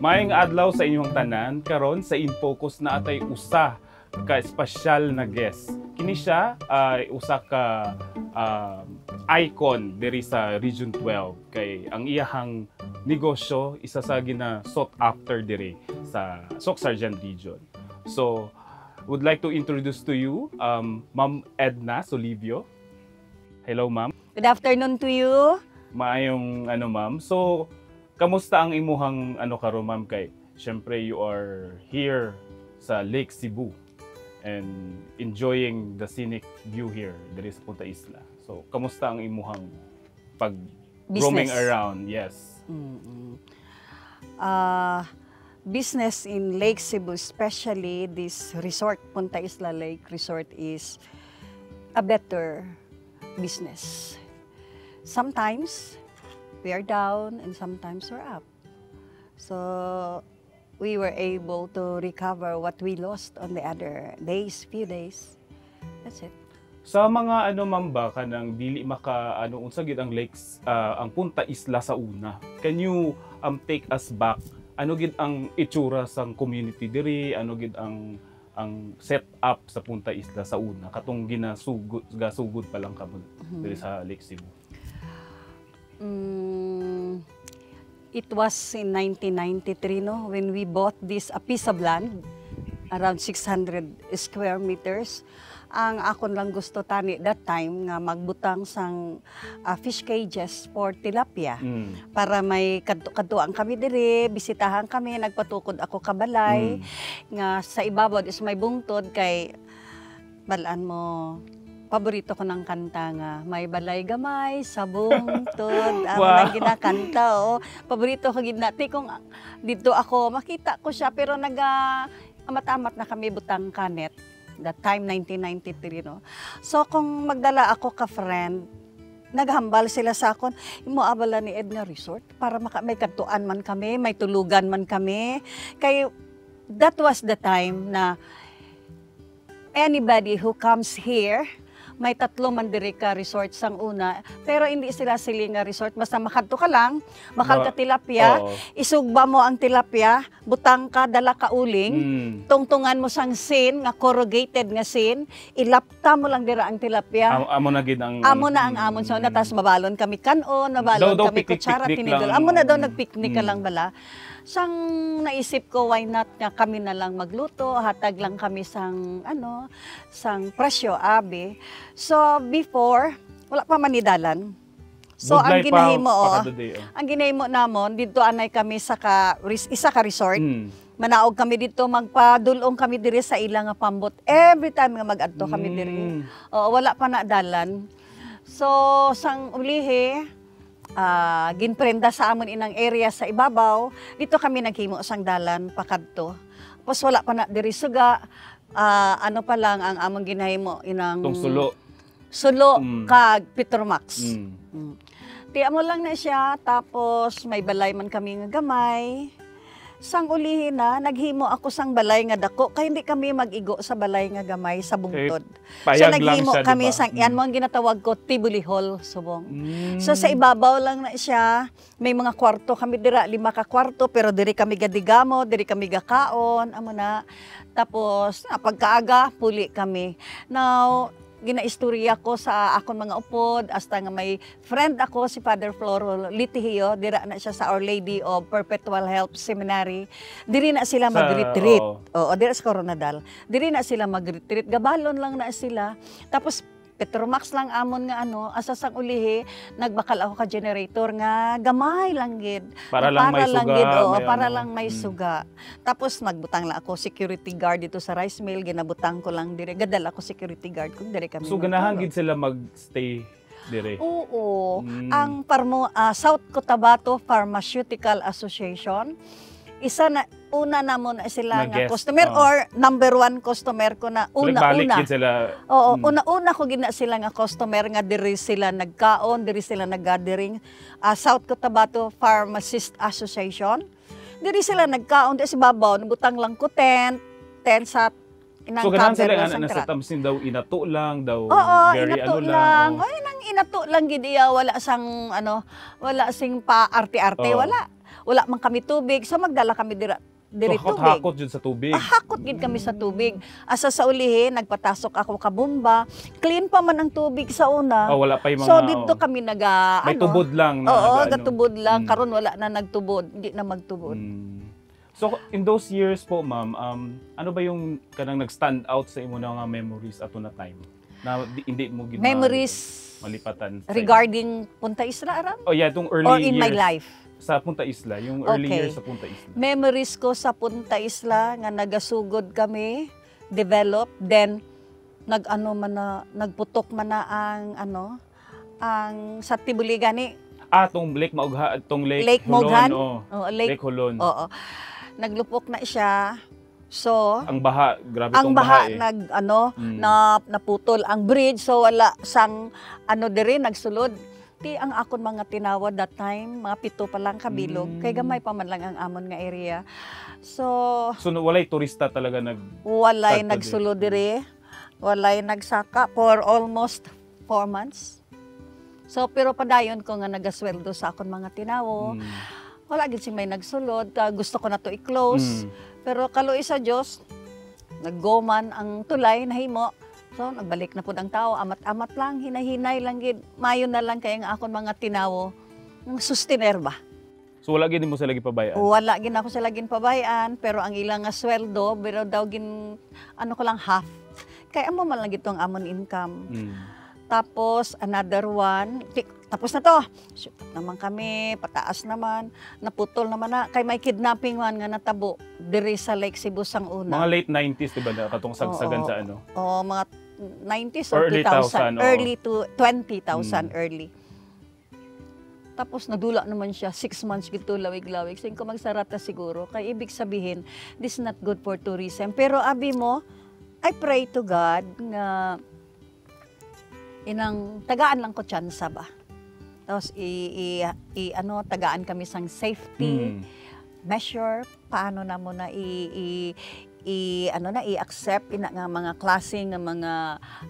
Maayong adlaw sa inyong tanan, karon sa InFocus na atay usa ka espesyal na guest. Kini siya ay usa ka icon diri sa Region 12 kay ang iyahang negosyo isa sa gina sought after diri sa Soc Sargent Region. So, would like to introduce to you Ma'am Edna Solivio. Hello, ma'am. Good afternoon to you. Maayong ma'am. So, kamusta ang imuhang karon, ma'am, kay syempre you are here sa Lake Cebu and enjoying the scenic view here diri sa Punta Isla. So, kamusta ang imuhang pag roaming around? Yes. Business in Lake Cebu, especially this resort, Punta Isla Lake Resort, is a better business. Sometimes we are down and sometimes we're up. So we were able to recover what we lost on the other days, few days. That's it. Sa mga ma'am ba kanang dili maka unsa gid ang lakes ang Punta Isla sa una. Can you take us back? Ano gid ang itsura sang community diri? Ano gid ang set up sa Punta Isla sa una katong gasugod pa lang kamo diri sa Lake Cebu? It was in 1993, no, when we bought a piece of land, around 600 square meters. Ang akon lang gusto tani that time nga magbutang sang fish cages for tilapia. Para may kadtuan kami diri, bisitahan kami, nagpatukod ako kabalay nga sa ibabaw is may bungtod kay balaan mo. Paborito ko ng kanta nga, may balay gamay sa bungtod. Ang ginakanta, oh. Paborito ko ginati kung dito ako, makita ko siya, pero amat-amat na kami butang kanet. That time, 1993, no? So, kung magdala ako ka-friend, naghambal sila sa akon, imo abala ni Edna Resort para may kantuan man kami, may tulugan man kami. Kay that was the time na anybody who comes here, may 3 man diri ka resort sang una, pero hindi sila silinga resort, basta makadto ka lang, makal ka tilapia, isugba mo ang tilapia, butang ka, dala ka uling, tungtungan mo sang sin, nga corrugated nga sin, ilapta mo lang dira ang tilapia. Amo na gid ang amon so natas mabalon kami kanon, mabalon kami kutsara tinidol. Amo na daw nagpiknik ka lang bala. Sang naisip ko, why not nga kami na lang magluto, hatag lang kami sang presyo, abi. So before, wala pa manidalan. So ang ginahimo namon dito anay kami sa isa ka resort. Manaog kami dito, magpadulong kami diri sa ilang nga pambot. Every time nga mag-adto kami diri. Wala pa na dalan. So sang ulihi, ginprenda sa amon inang area sa ibabaw, dito kami naghimo sang dalan pakadto. Tapos wala pa na diri suga, pa lang ang amon ginahimo inang sulo kag Petromax. Tiya mo lang na siya, tapos may balay man kami nga gamay. Sang ulihin na, naghimo ako sang balay nga dako, kaya hindi kami mag-igo sa balay nga gamay sa bungtod. So naghimo kami diba? Sang, yan mo ang ginatawag ko, Tibuli Hall, subong. So sa ibabaw lang na siya, may mga kwarto kami dira, 5 ka kwarto, pero diri kami gadigamo, diri kami gakaon, amo na. Tapos, pagkaaga, puli kami. Now, ginaistorya ko sa akon mga upod, hasta nga may friend ako, si Father Floro Litihio, dira na siya sa Our Lady of Perpetual Help Seminary. Diri na sila mag-retreat. Dira sa Coronadal. Diri na sila mag-retreat. Gabalon lang na sila. Tapos, Petromax lang amon nga asasang ulihi, nagbakal ako ka generator nga gamay lang gid. Para lang may suga. Tapos magbutang lang ako security guard dito sa rice mill, ginabutang ko lang dire. Gadal ako security guard kung dire kami. So ganahan gid sila magstay dire. Oo. Ang South Cotabato Pharmaceutical Association, una na mo na sila nga customer or number 1 customer ko na una. Sila. Una ko gina sila nga customer nga diri sila nagkaon, diri sila nag-gathering. South Cotabato Pharmacist Association. Diri sila nagkaon, di si babaw, nabutang lang ko tent sa inang so ganahan sila sa tamsin daw inato lang daw. Very inato lang. Ay nang inato lang gid iya, wala sang wala sing pa arte-arte, wala. wala man kami tubig, so magdala kami diri So, tubig. hakot dyan sa tubig. Hakot gid kami sa tubig. Asa sa ulihin, nagpatasok ako ka bomba. Clean pa man ang tubig sa una. Wala pa yung mga... So dito kami may tubod lang. Na, Oo, nag-ano. gatubod lang. Karon wala na nagtubod, hindi na magtubod. So, in those years po, ma'am, ano ba yung kanang nag-stand out sa imo na nga memories ato na time? Na hindi mo Memories malipatan. regarding Punta Isla, aram? Oh yeah, itong early Or years. in my life? Sa Punta Isla, yung early Okay. years sa Punta Isla. Memories ko sa Punta Isla nga nagasugod kami, develop, then nagputok man na ang sa Tibuligani, Tong Lake Maugha, tong Lake, Lake Moghan. Oh. Lake, Lake Hulon. oo. Naglupok na siya. So, Ang baha, grabe ang tong baha, baha eh. naputol ang bridge, so wala sang diri nagsulod. Ti ang akon mga tinawad that time, mga 7 pa lang kabilog, kay gamay pa man lang ang amon nga area. So walay turista talaga walay Tagpo nagsulod diri, walay nagsaka for almost 4 months. So pero padayon ko nga nagasweldo sa akon mga tinawo. Wala gid si may nagsulod, gusto ko na to i-close. Pero kaluoy sa Dios, naggoman ang tulay nahimo. So, nagbalik na po ang tao, amat-amat lang, hinay-hinay lang, mayo na lang kaya nga akong mga tinawo, ng sustiner ba? So wala gid mo sa lagi pabayaan. Wala gin ako sa laging pabayaan, pero ang ilang nga sweldo, pero daw ko lang half. Kaya mo man lang itong amon income. Tapos, another one, tapos na to. Supat naman kami, pataas naman, naputol naman na. Kay may kidnapping man nga natabo, diri sa Lake Cebu sang una. Mga late 90s, diba, na katong sagsagan sa ano? Oo, mga 90s or Early 2000. 2000, Early to 20,000 early. Tapos nadula naman siya, 6 months gito lawig-lawig. Sabi ko magsarata siguro. Kaya ibig sabihin, this is not good for tourism. Pero abi mo, I pray to God nga inang tagaan lang ko tsansa ba. Tapos tagaan kami sang safety measure, paano na mo na i-accept ina nga mga klase nga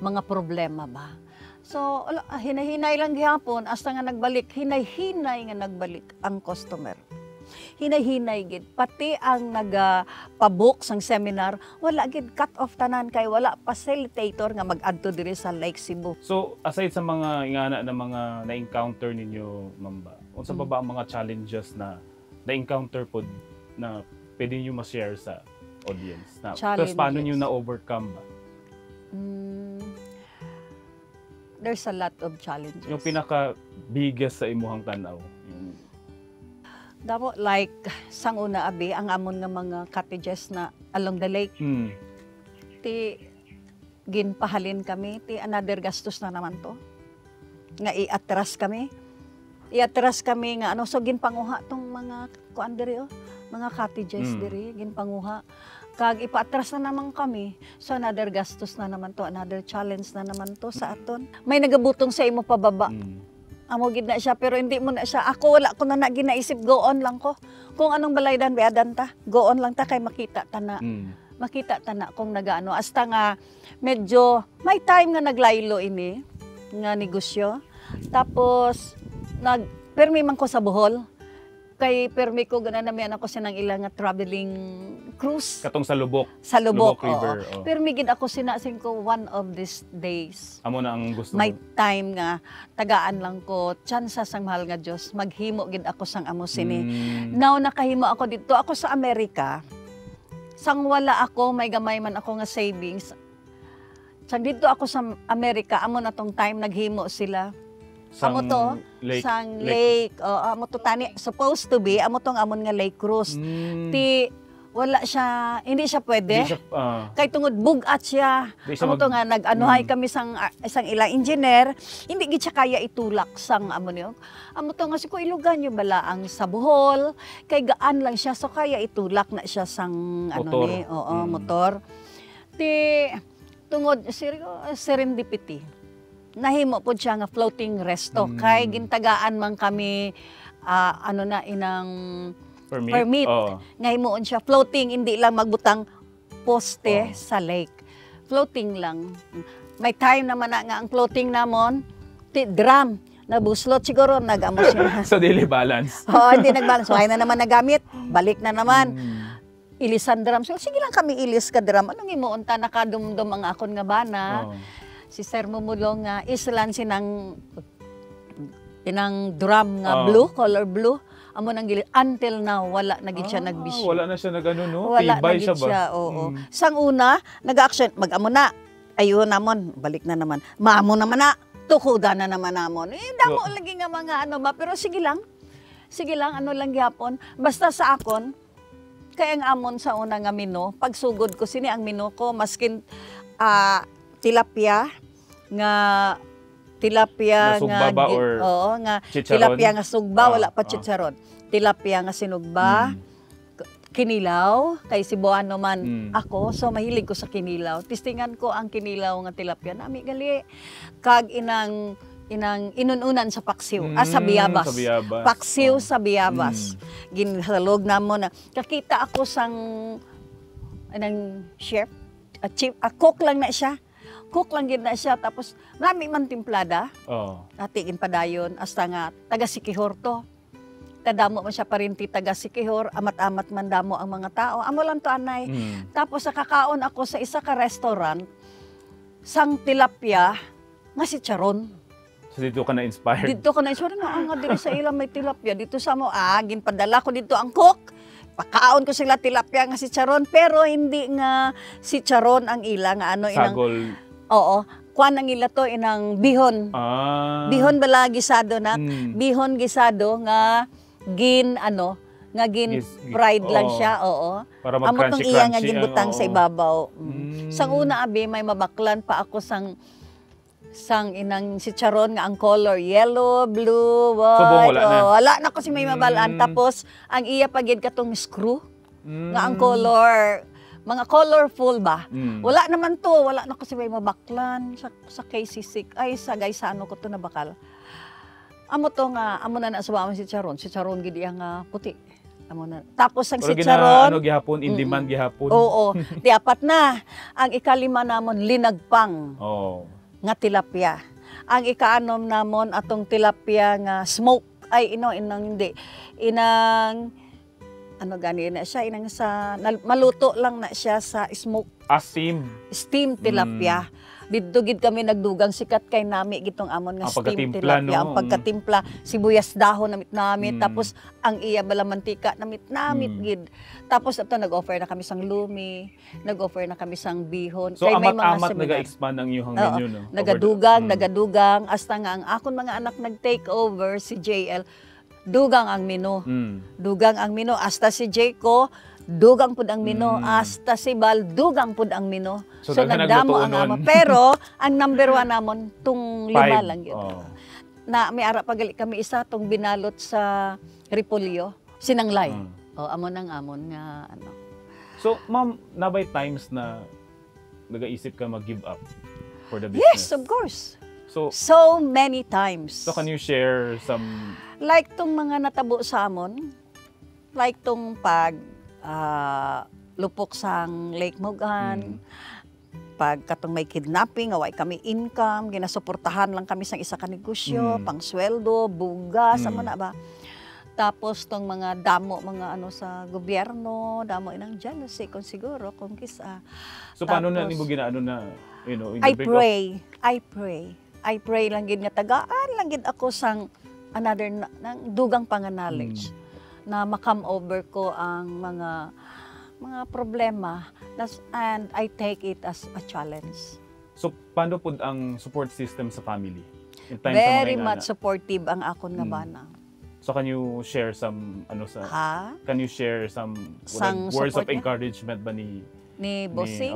mga problema ba. So hinay-hinay lang gihapon hasta nga nagbalik, hinay-hinay nga nagbalik ang customer. Hinay-hinay gid pati ang nagapabook sang seminar, wala gid cut off tanan kay wala facilitator nga mag-adto diri sa Lake Cebu. So aside sa mga ingana na mga na-encounter ninyo, mamba, unsa pa ba ang mga challenges na na-encounter pod na pwede niyo ma-share sa audience? Tapos paano niyo na-overcome ba? There's a lot of challenges. Yung pinaka-biggest sa imuhang tanaw? Damo like sang una abi ang amon nga mga cottages na along the lake. Ti ginpahalin kami, ti another gastos na naman to. Nga i-atras kami. I-atras kami nga so ginpanguha tong mga kuan diri mga cottages diri ginpanguha. Kag ipaatras na naman kami. So another gastos na naman to, another challenge na naman to sa aton. May nagabutong sa imo pababa. Amo gid na siya pero hindi mo na siya. Ako wala ko na ginaisip, go on lang ko. Kung anong balaydan beadan ta, go on lang ta kay makita ta na. Makita ta na kung nagaano hasta nga medyo may time nga naglaylo ini nga negosyo. Tapos permi man ko sa Bohol. Kay permi ko gana na ako sinang ilang nga traveling cruise. Katong sa Lubok. Sa Lubok, River. oo. Permi gid ako sinasin ko one of these days. Amo na ang gusto May mo. time nga tagaan lang ko tsansa sang mahal nga Dios maghimo gid ako sang amo sini. Now nakahimo ako dito ako sa Amerika. Sang wala ako may gamay man ako nga savings. Sang dito ako sa Amerika amo na tong time naghimo sila. Amo to lake, sang lake. Amo to tani supposed to be amo tong amon nga lake cruise. Ti wala siya, hindi siya pwede. Hindi siya, kay tungod bugat siya. Amo to nga nag-anuhay kami sang isang ilang engineer, hindi gid siya kaya itulak sang amo niyo. Amo to nga si ko ilugan yo bala ang sa Bohol, kay gaan lang siya so kaya itulak na siya sang motor. Motor. Ti tungod serendipity. Nahimo pod siya nga floating resto kay gintagaan man kami inang permit. Nga himuon siya floating, hindi lang magbutang poste sa lake. Floating lang. May time naman nga ang floating namon, drum. nabuslot siguro, nag-amo siya. So, daily balance. Oo, hindi nag-balance. So, na naman nagamit, balik na naman. Ilisan drum. So, sige lang kami ilis ka drum. Anong imuunta, nakadumdum ang akon nga bana. Si Sir Mumulong nga, islan sinang drum nga blue, color blue. Amo nang gilid. Until now, wala na gid siya nagbisyo. Wala na siya nag-ano, no? Wala Tibay na siya gid ba? siya, oo. Sang una, nag-action, mag-amo na. Ayun namon, balik na naman. Maamo naman na, tukuda na naman namon. Damo lagi nga mga ano ba, pero sige lang, ano lang gyapon. Basta sa akon, kaya ang amon sa una nga mino, pagsugod ko, sini ang mino ko, maskin tilapia, nga sugba ba or oo, nga chicharon? tilapia nga sugba, wala pa chicharon. Tilapia nga sinugba, kinilaw, kay Cebuano man ako, so mahilig ko sa kinilaw. Tistingan ko ang kinilaw nga tilapia, nami gali. Kag inang inununan sa paksiw, sa biyabas. Paksiw sa biyabas. Ginhalog na mo na. Kakita ako sang chef, cook lang na siya. Cook lang gid na siya, tapos marami man timplada. Atigin pa dayon, hasta nga taga Sikihor to. Tadamo man siya parinti taga Sikihor, amat-amat man damo ang mga tao. Amo lang to anay. Tapos nakakaon ako sa isa ka restaurant, sang tilapia, nga si Charon. So dito ka na-inspired? Dito ka na-inspired nga dito sa ilang may tilapia. Dito sa mo, ginpadala ko dito ang cook. Pakaon ko sila tilapia nga si Charon, pero hindi nga si Charon ang ila nga ano sagol. Oo, kuan ang ila to inang bihon. Bihon bala gisado na, bihon gisado nga gin fried lang siya, oo. Para amo tong iya nga mag-crunchy-crunchy. ginbutang sa ibabaw. Sang una abi may mabaklan pa ako sang inang si Charon nga ang color yellow, blue, white. Wala na kasi may mabalaan. Tapos ang iya pagid katong screw nga ang color, mga colorful ba. Wala naman to, wala na kasi may mabaklan sa KC6. Ay sa guys, sa ano ko to na bakal. Amo to nga, amo na sa si Charon. Si Charon gid iya nga puti. Amo na. Tapos ang si Charon, gihapon, in demand gihapon. Oo, di apat na. Ang ikalima namon linagpang. Nga tilapia. Ang ikaanom namon atong tilapia nga smoke. Ay inang ano gani na siya, maluto lang na siya sa smoke. Steam tilapia. Dito gid kami nagdugang sikat kay nami gitong amon nga steam tilapia. Ang pagkatimpla, sibuyas dahon namit, tapos ang iya bala mantika namit gid. Tapos ato nag-offer na kami sang lumi, nag-offer na kami sang bihon. So amat-amat naga-expand ang iyong menu, no? Nagadugang hasta nga ang akon mga anak nag-take over si JL. Dugang ang menu. Dugang ang menu. Hasta si Jayco, dugang pud ang menu. Hasta si Bal, dugang pud ang menu. So nagdamo ang ama. Pero, ang number 1 namon, tung 5 lang yun. Na may ara pagali kami isa, tong binalot sa repolyo, sinanglay. Amon ang amon nga ano. So, ma'am, nabay times na nag-aisip ka mag-give up for the business? Yes, of course. So many times. So can you share some... Like tong mga natabo sa amon, like tong lupok sang Lake Mogan, pag katong may kidnapping, away kami income, ginasuportahan lang kami sa isa ka negosyo, pang sweldo, bugas, amo na ba? Tapos tong mga damo, mga ano sa gobyerno, damo inang jealousy kung siguro, kung kisa. So paano na nimo ginaano na, in I pray lang gid nga tagaan lang gid ako sang another dugang pang knowledge na makam over ko ang mga problema and I take it as a challenge. So paano pud ang support system sa family? Very much supportive ang akon nga bana. So can you share some can you share some words of encouragement ba ni Bossing?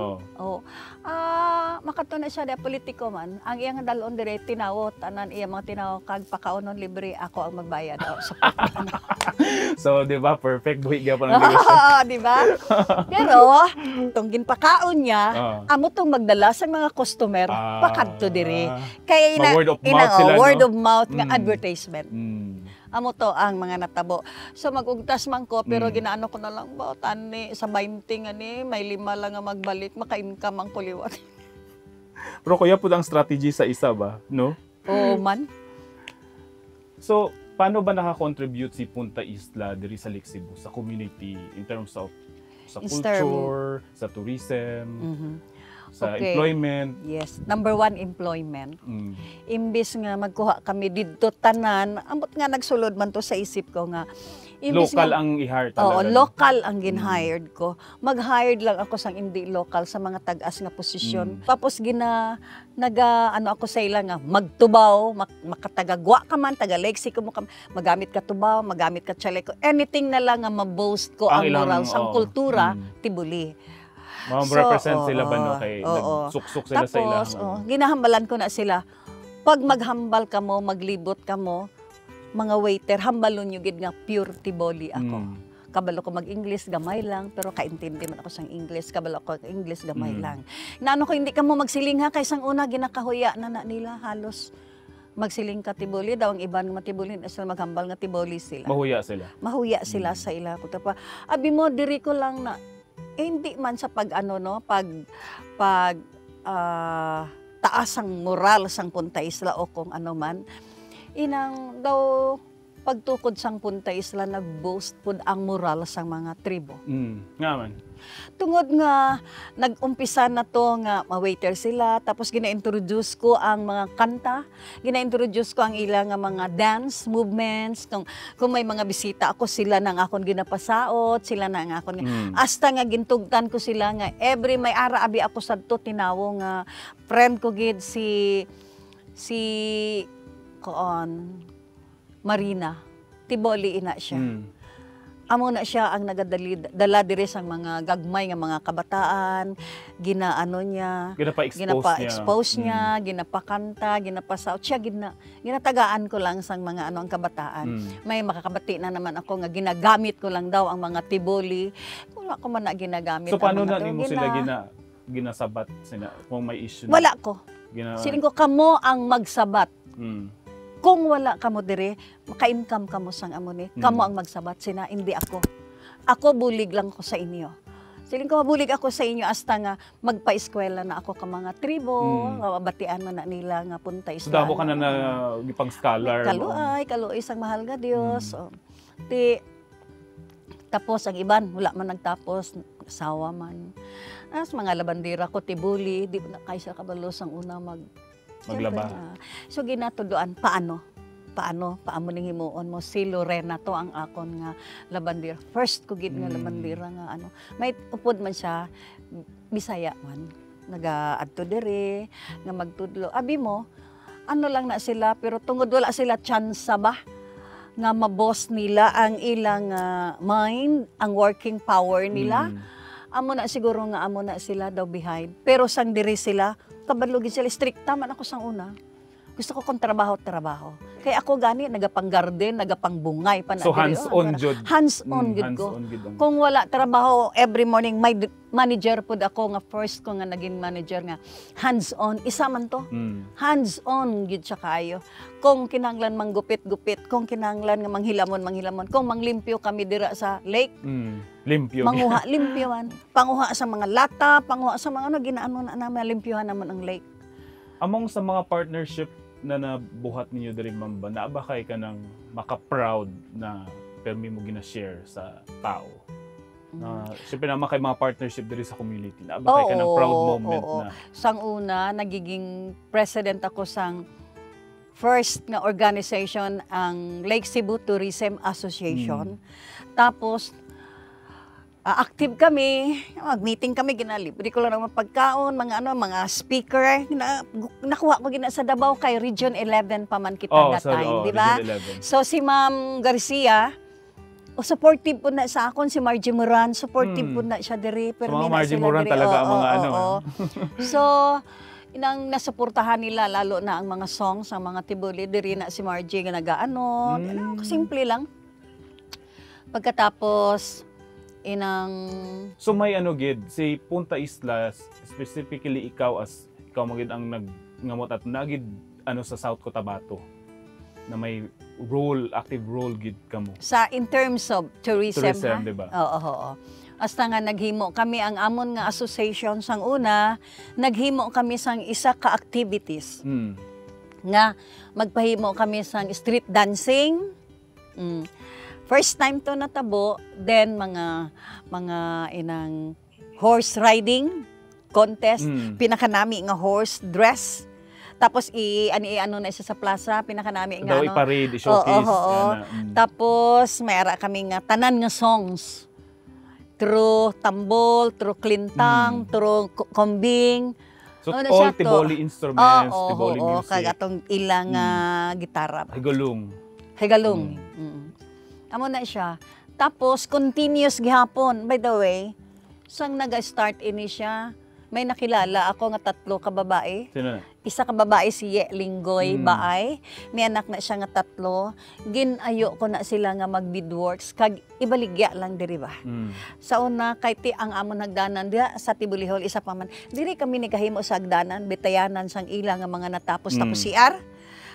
Makato na siya, politiko man. Ang iyang dalon dire tinawo, tanan iya mga tinawo, kag pakaonon libre, ako ang magbayad. So, di ba, perfect buhi pa ng negosyo. Di ba? Pero, itong ginpakaon niya, amo tong magdala sa mga customer, pakadto dire. Kaya word of mouth nga advertisement. Amo to ang mga natabo. So magugtas man ko, pero ginaano ko na lang ba, tani sa 20 ani, may 5 lang nga magbalik, maka-income ang kuliwat. Pero kuya po ang strategy sa isa ba, no? Oo man. So, paano ba naka-contribute si Punta Isla diri sa Lake Cebu sa community in terms of sa culture, sa tourism, sa employment? Yes. Number 1, employment. Imbis nga magkuha kami dito tanan, ambot nga nagsulod man to sa isip ko nga. Local ang i-hire talaga. Oo, local ang gin-hired ko. Mag-hired lang ako sang hindi local sa mga tag-as nga posisyon. Tapos ano ako sa ila nga, magtubaw, makatagagwa ka man, taga-leksi ko mo ka, magamit ka tubaw, magamit ka tsaleko. Anything na lang nga ma-boast ko ang moral sang kultura, tibuli. Represent sila ba no kay nagsuksok sila sa ilang. Tapos, ginahambalan ko na sila. Pag maghambal ka mo, maglibot ka mo, mga waiter, hambalon nyo gid nga pure tiboli ako. Kabalo ko mag-English, gamay lang, pero kaintindi man ako sang English, kabalo ko English, gamay lang. Naano ko, hindi ka mo magsiling ha, kaysang una, ginakahuya na nila, halos magsiling ka tiboli, daw ang iban nga matiboli, sila maghambal nga tiboli sila. Mahuya sila? Mahuya sila sa ila. Kutapa, abi mo, diri ko lang na, hindi man sa taas ang moral sang Punta Isla o kung ano man, inang daw pagtukod sang Punta Isla nag-boast pud ang moral sang mga tribo. Nga man. Tungod nga nag-umpisa na to nga ma-waiter sila, tapos gina-introduce ko ang mga kanta, gina-introduce ko ang ilang nga mga dance movements, kung may mga bisita ako sila nang akon ginapasaot, sila nang akon hasta nga gintugtan ko sila nga every may ara abi ako sadto tinawo nga friend ko gid si Marina, tiboli ina siya. Amo na siya ang nagadala diri sang mga gagmay nga mga kabataan, ginaano niya, ginapa-expose niya, ginapakanta, ginapasaut siya, ginatagaan ko lang sang mga ang kabataan. May makakabati na naman ako nga ginagamit ko lang daw ang mga tiboli. Wala ko man na ginagamit. So paano na nimo sila ginasabat kung may issue? Wala ko. Siling ko kamo ang magsabat. Kung wala kamo dire, maka-income kamo sang amo ni. Kamo ang magsabat sina, hindi ako. Ako bulig lang ko sa inyo. Siling ko mabulig ako sa inyo hasta nga magpa-eskwela na ako ka mga tribo, batian man na nila nga Punta Isla. So damo ka na gipang scholar. Kaluoy sang mahal nga Dios. Tapos ang iban wala man nagtapos, sawa man. As mga labandera ko tibuli, di na kaysa kabalo sang una maglaba. So ginatuduan paano ning himuon mo si Lorena to ang akon nga labandera. First ko gid nga labandera nga ano. May upod man siya Bisaya man. Naga-adto dire nga magtudlo. Abi mo ano lang na sila pero tungod wala sila chance ba nga maboss nila ang ilang mind, ang working power nila. Amo na siguro nga amo na sila daw behind. Pero sang diri sila, kabalugin sila, stricta man ako sang una. Gusto ko kong trabaho. Kaya ako gani, nagapang-garden, nagapang-bungay pa na. So hands-on jud. Hands-on jud ko. Kung wala trabaho, every morning, may manager po ako nga first ko nga naging manager nga. Hands-on, isa man to. Hands-on jud siya kayo. Kung kinahanglan manggupit-gupit, kung kinahanglan nga manghilamon, kung manglimpyo kami dira sa lake, limpyo. Limpyohan. Panguha sa mga lata, panguha sa mga ginaano na namin, limpyohan naman ang lake. Among sa mga partnership na nabuhat ninyo diri ma'am ba, naaba kay ka nang maka-proud na permi mo gina-share sa tao? Siyempre naman kay mga partnership diri sa community. Naaba kay ka ng proud moment na? Sang una, nagiging president ako sang first nga organization ang Lake Cebu Tourism Association. Tapos, active kami, mag-meeting kami, ginalibre ko lang ng pagkaon, mga speaker, nakuha ko sa Davao kay Region 11 pa man kita that time, di ba? So si Ma'am Garcia, supportive po na sa akon, si Margie Moran, supportive po na siya diri. So mga Margie Moran talaga ang mga So, inang nasuportahan nila, lalo na ang mga songs, ang mga tibuli, diri na si Margie nagaano, simple lang. Pagkatapos, So may gid si Punta Isla, specifically ikaw magid ang nagngamot at nagid sa South Cotabato na may active role gid kamo in terms of tourism di ba? Oo. Hasta nga naghimo kami ang amon nga association sang una, naghimo kami sang isa ka activities. nga magpahimo kami sang street dancing. First time to natabo, then mga inang horse riding contest, pinakanami nga horse dress. Tapos ano na isa sa plaza, pinakanami nga daw i-parade, i-showcase. Tapos mayara kami nga tanan nga songs. Through tambol, through klintang, through kombing. So all tiboli instruments, tiboli music. Kag atong ilang gitara. Higalong. Amo na siya. Tapos continuous gihapon. By the way, sang naga-start ini siya, may nakilala ako nga 3 ka babae. Sino na? Isa ka babae si Ye Linggoy Baay. May anak na siya nga 3. Ginayo ko na sila nga mag-beadworks kag ibaligya lang diri ba. Sa una kay ti ang amon hagdanan diha sa Tibulihol isa pa man. Diri kami nigahimo sa hagdanan, bitayanan sang ila nga mga natapos tapos CR.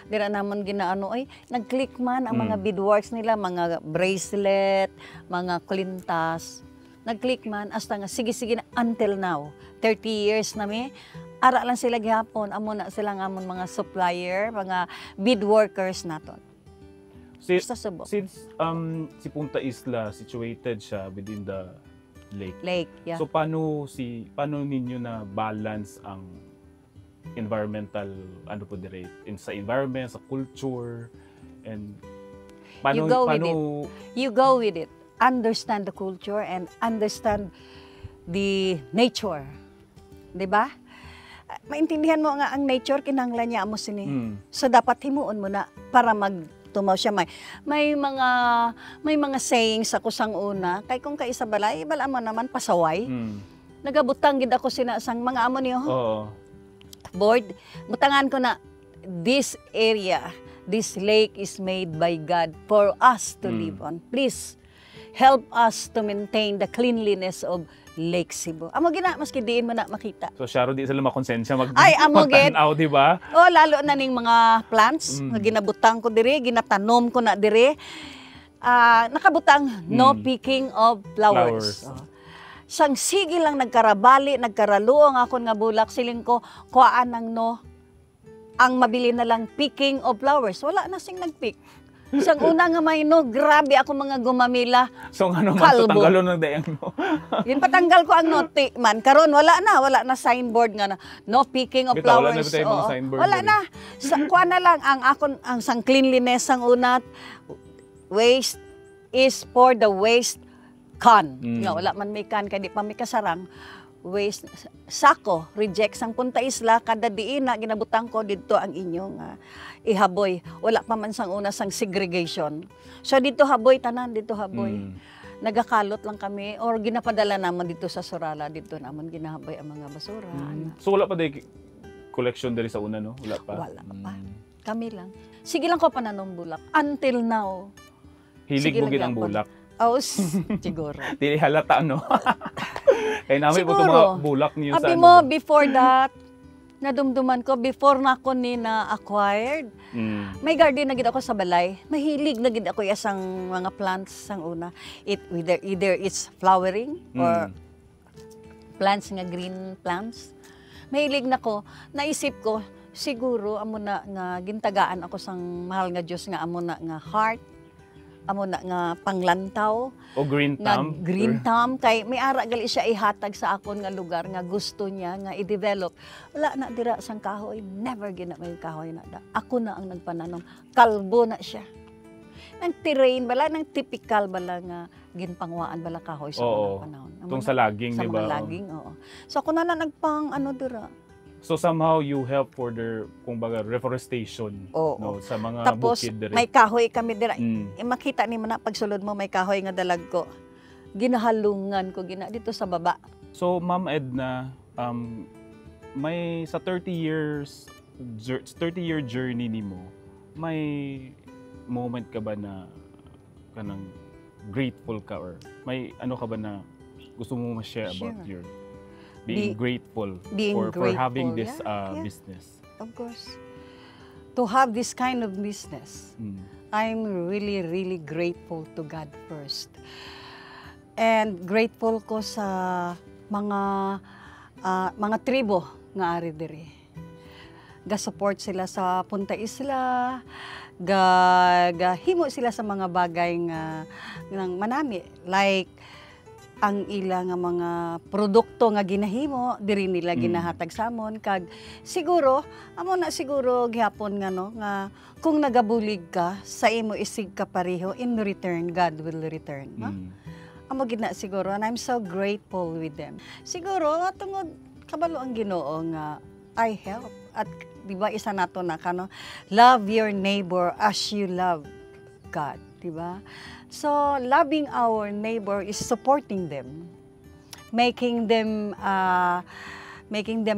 Dira namon ginaano ay nag-click man ang mga beadworks nila, mga bracelet, mga klintas. Nag-click man hasta nga sige na until now. 30 years na mi. Ara lang sila gihapon, amo na sila nga amon mga supplier, mga beadworkers naton. Since si Punta Isla situated siya within the lake. Yeah. So paano ninyo na balance ang environmental po dire sa environment, sa culture, and paano you go with it. Understand the culture and understand the nature. 'Di ba? Maintindihan mo nga ang nature kinahanglan niya amo sini. So dapat himuon mo na para magtumaw siya may mga sayings ako sang una kay kung kay isa balay bala mo naman pasaway. Nagabutang gid ako sina sang mga amo niyo. Board, butangan ko na this area, this lake is made by God for us to live on. Please help us to maintain the cleanliness of Lake Cebu. Amo gina maski diin mo na makita. So syaro di sila makonsensya magtanaw, di ba? Lalo na ning mga plants nga ginabutang ko diri, ginatanom ko na diri. Nakabutang no picking of flowers. Sang sige lang nagkarabali, nagkaraluong akon nga bulak siling ko kuaan ang ang mabili na lang picking of flowers. Wala na sing nagpick. Sang una nga may grabe ako mga gumamila. So ano man tatanggalon ng dayang Yun patanggal ko ang noti man. Karon wala na signboard nga na no picking of flowers. Wala na. Kuha na lang ang sang cleanliness sang unat. Waste is for the waste can. Wala man may can kay di pa may kasarang. Waste sako reject sang Punta Isla kada diin na ginabutang ko didto ang inyong ihaboy. Wala pa man sang una sang segregation. So dito haboy tanan, dito haboy. Nagakalot lang kami or ginapadala naman dito sa Surala, dito naman ginahaboy ang mga basura. So wala pa day collection diri sa una no? Wala pa. Wala pa. Kami lang. Sige lang ko pananom bulak until now. Hilig mo gid ang bulak. Siguro. Dili halata no. Kaya namin po itong mga bulak niyo sa mo, before that, nadumduman ko, before na ako na-acquired, may garden na gid ako sa balay. Mahilig na gid ako isang mga plants sang una. Either it's flowering or plants nga green plants. Mahilig na ko. Naisip ko, siguro, amo na nga gintagaan ako sang mahal nga Diyos nga amo na nga heart. Amo na nga panglantaw o green thumb kay may ara gali siya ihatag sa akon nga lugar nga gusto niya nga i-develop. Wala na dira sang kahoy, never gina may kahoy na da. Ako na ang nagpananom, kalbo na siya. Nang terrain bala, nang typical bala nga ginpangwaan bala kahoy sa mga panahon. Tung sa laging, di ba? Sa laging, oo. So ako na nagpang dira. So somehow you help for their kumbaga reforestation no sa mga tapos, bukid diri. May kahoy kami dira. Makita ni mo na pagsulod mo may kahoy nga dalag ko. Ginahalungan ko dito sa baba. So Ma'am Edna, may sa 30-year journey nimo, may moment ka ba na kanang grateful ka or may ka ba na gusto mo ma-share about your being grateful for having this business? Of course. To have this kind of business, I'm really, really grateful to God first. And grateful ko sa mga tribo nga ari diri. ga-support sila sa Punta Isla, himo sila sa mga bagay nga manami, like ang ila nga mga produkto nga ginahimo diri nila ginahatag samon, kag siguro amo na siguro gihapon nga no nga kung nagabulig ka sa imo isig ka pareho, in return God will return, no? Amo gid na siguro, and I'm so grateful with them. Siguro tungod kabalo ang Ginoo nga I help, at di ba isa nato na kano, love your neighbor as you love God, di ba? So, loving our neighbor is supporting them, making them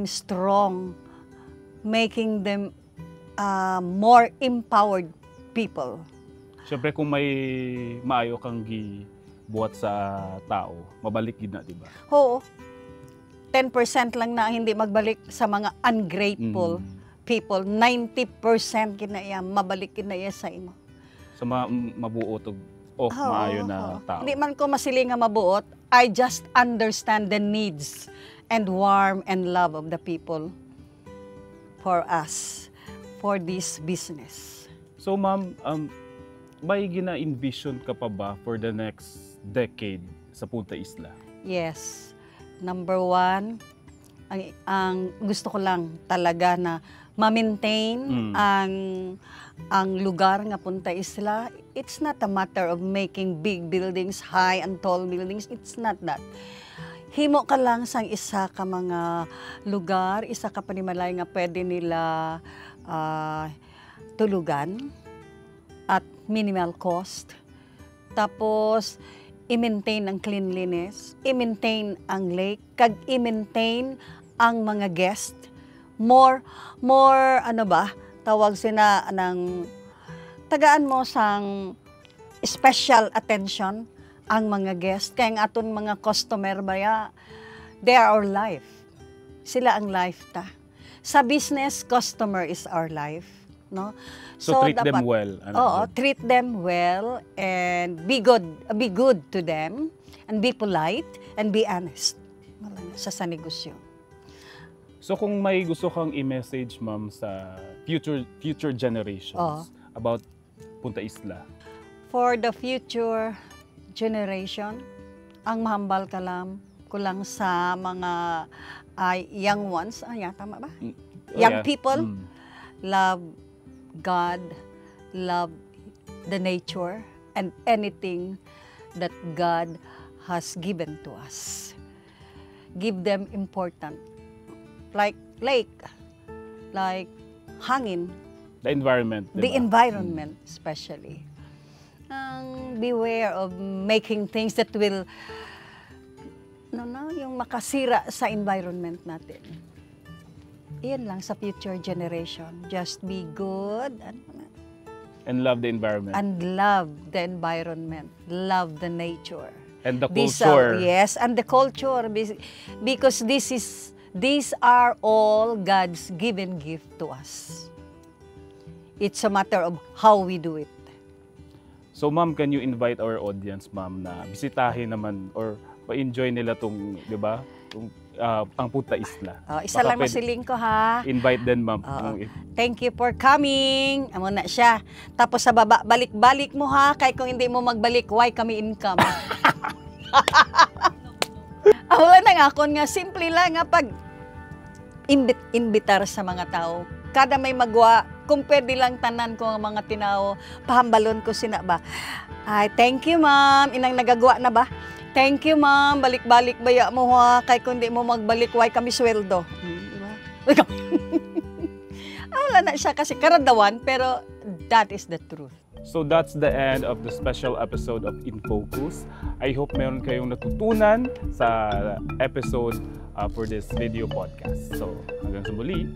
strong, making them more empowered people. Siyempre, kung may maayo kang buhat sa tao, mabalik gid na, di ba? Oo. 10% lang na hindi magbalik sa mga ungrateful people. 90% kinaya mabalik kinaya sa imo. Sa mabuot og maayo na tao. Hindi man ko masili nga mabuot, I just understand the needs and warmth and love of the people for us, for this business. So ma'am, may gina-envision ka pa ba for the next decade sa Punta Isla? Yes. Number one, ang gusto ko lang talaga na ma-maintain ang lugar nga Punta Isla. It's not a matter of making big buildings, high and tall buildings. It's not that. Himo ka lang sang isa ka mga lugar, isa ka panimalay nga pwede nila tulugan at minimal cost. Tapos, i-maintain ang cleanliness, i-maintain ang lake, kag i-maintain ang mga guest. More ano ba, tawag sina ng tagaan mo sang special attention ang mga guest, kaya ang aton mga customer baya, they are our life. Sila ang life ta. Sa business, customer is our life, no? So treat them well. Treat them well and be good to them and be polite and be honest sa negosyo. So kung may gusto kang i-message, ma'am, sa future generations about Punta Isla. For the future generation, ang mahambal ko lang sa mga young ones, tama ba? Young people, love God, love the nature, and anything that God has given to us. Give them important. Like lake, like hangin. The environment. Diba? The environment, especially. Beware of making things that will, yung makasira sa environment natin. Iyan lang sa future generation. Just be good. And love the environment. And love the environment. Love the nature. And the culture. Yes, and the culture. Because these are all God's given gift to us. It's a matter of how we do it. So ma'am, can you invite our audience, ma'am, na bisitahin naman or pa-enjoy nila tong, di ba? Ang Punta Isla. Isa lang masiling ko ha. Invite din, ma'am. Thank you for coming. Amo na siya. Tapos sa baba, balik-balik mo ha. Kaya kung hindi mo magbalik, why kami income? Wala na nga akon nga, simple lang nga pag imbitar sa mga tao. Kada may magwa, kung pwede lang tanan ko ang mga tinao, pahambalon ko sina ba. Ay, thank you ma'am, inang nagagawa na ba? Thank you ma'am, balik-balik baya mo ha, kay kung di mo magbalik, why kami sweldo. Diba? Wala na siya kasi karadawan, pero that is the truth. So that's the end of the special episode of In Focus. I hope meron kayong natutunan sa episode for this video podcast. So hanggang sa muli.